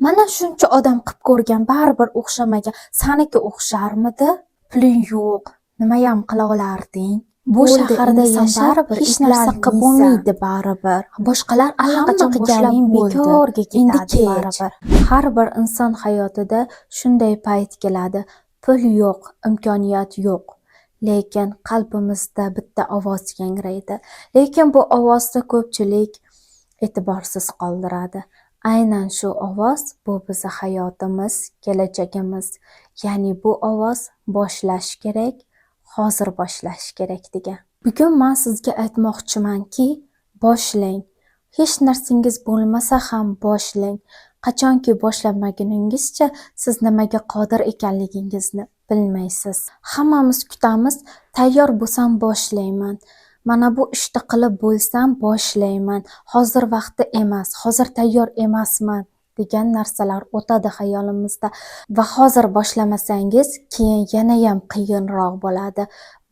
Mana shuncha odam qilib ko'rgan, baribir o'xshamagan. Saniki o'xsharmidi? Puling yo'q, nimayam qila olarding. Bu shaharda yashab hech narsa qilib bo'lmaydi baribir. Boshqalar allaqachon qilganing bekorga ketadi baribir. Har bir inson hayotida shunday payt keladi. Pul yo'q, imkoniyat yo'q. Lekin qalbimizda bitta ovoz yangraydi. Lekin bu ovozni ko'pchilik e'tiborsiz qoldiradi. Aynan shu ovoz bu bizning hayotimiz, kelajagimiz. Ya'ni bu ovoz boshlash kerak, hozir boshlash kerak degan. Bugun men sizga aytmoqchimanki, boshlang. Hech narsangiz bo'lmasa ham boshlang. Qachonki boshlamaguningizcha siz nimaga qodir ekanligingizni bilmaysiz. Hammamiz kutamiz, tayyor bo'lsam boshlayman. Mana bu ishni qilib bo'lsam boshlayman. Hozir vaqti emas, hozir tayyor emasman degan narsalar o'tadi xayolimizda va hozir boshlamasangiz keyin yana ham qiyinroq bo'ladi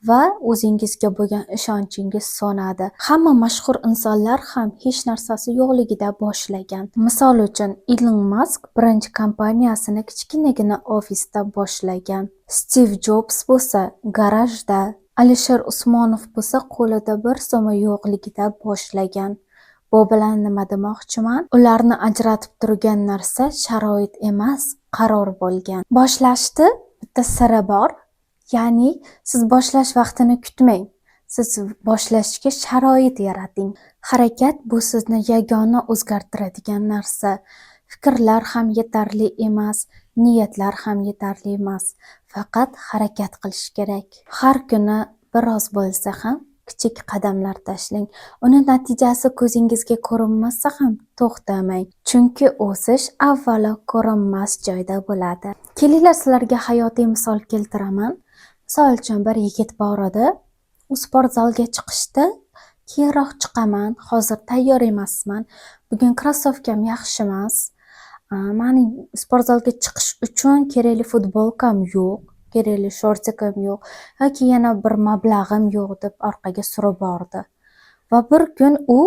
va o'zingizga bo'lgan ishonchingiz so'nadi. Hamma mashhur insonlar ham hech narsasi yo'qligida boshlagan. Misol uchun Elon Musk birinchi kompaniyasini kichkinagina ofisda boshlagan. Steve Jobs bo'lsa garajda, Alisher Usmonov bo'lsa qo'lida bir so'mi yo'qligida boshlagan. Bu bilan nima demoqchiman? Ularni ajratib turgan narsa sharoit emas, qaror bo'lgan. Boshlashda bitta siri bor. Ya'ni siz boshlash vaqtini kutmang. Siz boshlashga sharoit yarating. Harakat bu sizni yagona o'zgartiradigan narsa. Fikrlar ham yetarli emas, niyatlar ham yetarli emas. Faqat harakat qilish kerak. Har kuni biroz bo'lsa ham kichik qadamlar tashlang. Uni natijasi ko'zingizga ko'rinmasa ham to'xtamang. Chunki o'sish avvalo ko'rinmas joyda bo'ladi. Kelinglar sizlarga hayotiy misol keltiraman. Misol uchun bir yigit bor edi. U sport zalga chiqishdi. Keyinroq chiqaman, hozir tayyor emasman. Bugun krossovkam yaxshi emas. Meni sport zalga chiqish uchun kerakli futbolkam yo'q, kerakli shortikam yo'q, yoki yana bir mablag'im yo'q deb orqaga surib bordi. Va bir kun u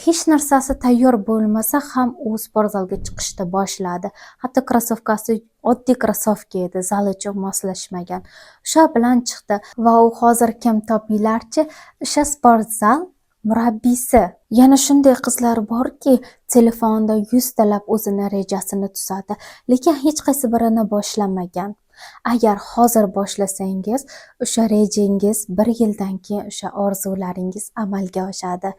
hech narsasi tayyor bo'lmasa ham u sport zalga chiqishni boshladi. Hatto krossovkasi oddiy krossovka edi, zal uchun moslashmagan. O'sha bilan chiqdi va u hozir kim topinglarchi, o'sha sport zal murabbiysi. Yana shunday qizlar borki, telefonda 100 talab o'zini rejasini tuzadi, lekin hech qaysi birini boshlamagan. Agar hozir boshlasangiz, o'sha rejangiz bir yildan keyin o'sha orzularingiz amalga oshadi.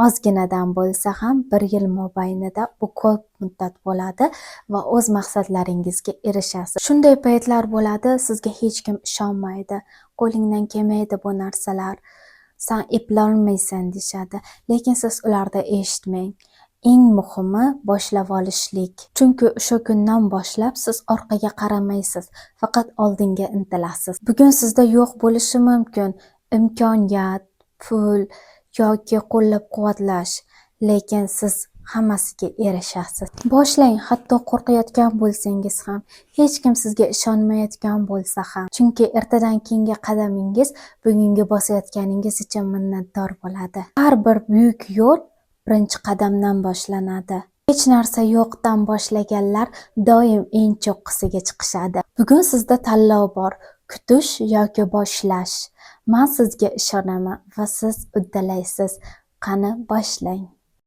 Ozginadan bo'lsa ham bir yil mobaynida bu ko'p muddat bo'ladi va o'z maqsadlaringizga erishasiz. Shunday paytlar bo'ladi, sizga hech kim ishonmaydi. Qo'lingdan kelmaydi bu narsalar. Sen eplolmaysan deshadi, lekin siz ularda eshitmang. Eng muhimi boshlab olishlik. Chunki o'sha kundan boshlab siz orqaga qaramaysiz, faqat oldinga intilasiz. Bugun sizda yo'q bo'lishi mumkin imkoniyat, pul yoki qo'llab-quvvatlash, lekin siz hammasiga erishasiz. Boshlang, hatto qo'rqayotgan bo'lsangiz ham, hech kim sizga ishonmayotgan bo'lsa ham. Chunki ertadan keyingi qadamingiz bugungi bosayotganingiz uchun minnatdor bo'ladi. Har bir buyuk yo'l birinchi qadamdan boshlanadi. Hech narsa yo'qdan boshlaganlar doim eng cho'qqisiga chiqishadi. Bugun sizda tanlov bor, kutish yoki boshlash. Men sizga ishonaman va siz uddalaysiz. Qani boshlang.